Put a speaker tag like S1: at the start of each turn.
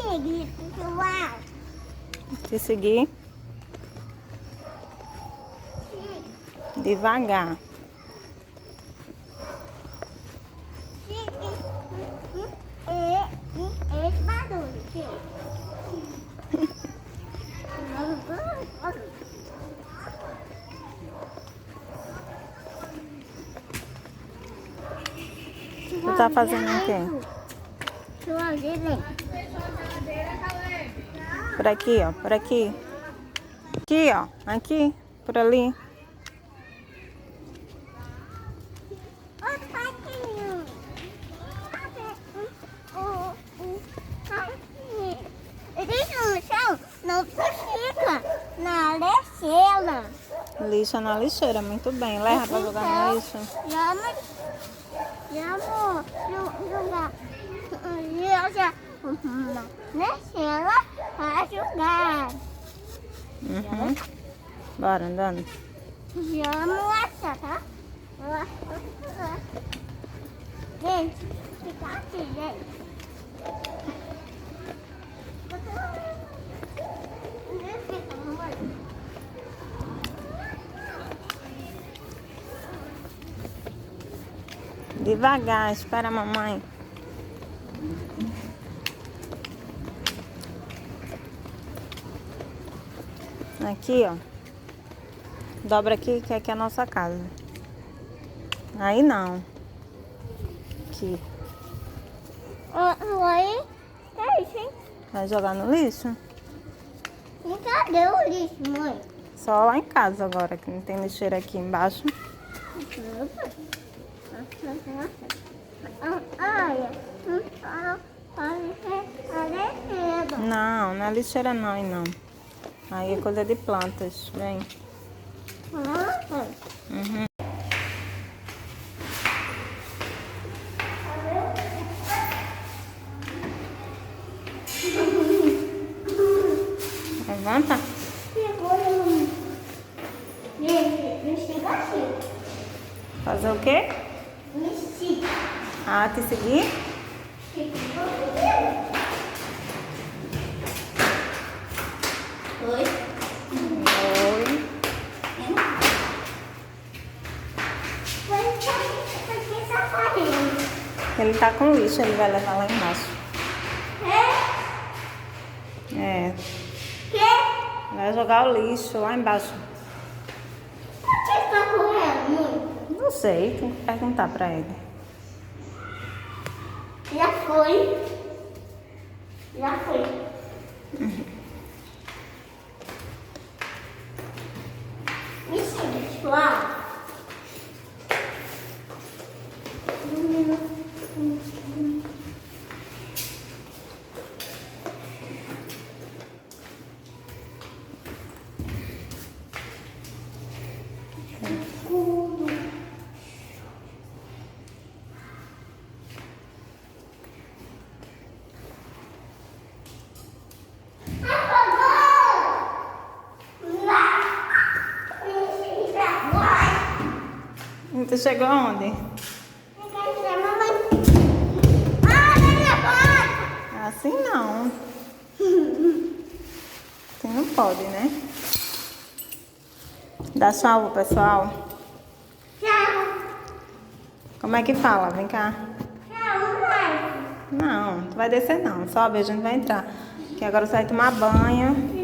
S1: seguir, pessoal.
S2: Se seguir, devagar.
S1: Esse barulho,
S2: Você tá fazendo o quê? Por aqui, ó. Por aqui. Aqui, ó. Aqui. Por ali.
S1: Lixo no chão não fica na lixeira.
S2: Lixo na lixeira. Muito bem. Leva pra jogar no lixo.
S1: Jogar lixeira para jogar.
S2: Uhum. Bora, andando.
S1: Vamos essa, tá? Gente, fica aqui, gente.
S2: Devagar, espera a mamãe. Aqui, ó. Dobra aqui, que aqui é a nossa casa. Aí não. Aqui.
S1: Oi? Que isso, hein?
S2: Vai jogar no lixo?
S1: E cadê o lixo, mãe?
S2: Só lá em casa agora, que não tem lixeira aqui embaixo.
S1: Olha.
S2: Não, não é lixeira não, aí não. Aí é coisa de plantas, vem. Uhum. Levanta. Fazer o quê? Ah, te seguir?
S1: Oi?
S2: Oi. Ele tá com lixo, ele vai levar lá embaixo. É. Vai jogar o lixo lá embaixo.
S1: Por que está correndo, mãe?
S2: Não sei, tem que perguntar pra ele.
S1: Já foi. Já foi. Me siga, pessoal.
S2: Você chegou aonde? Assim não. Assim não pode, né? Dá tchau pro pessoal.
S1: Tchau.
S2: Como é que fala? Vem cá.
S1: Tchau, mãe.
S2: Não, tu vai descer não. Sobe, a gente vai entrar. Que agora você vai tomar banho.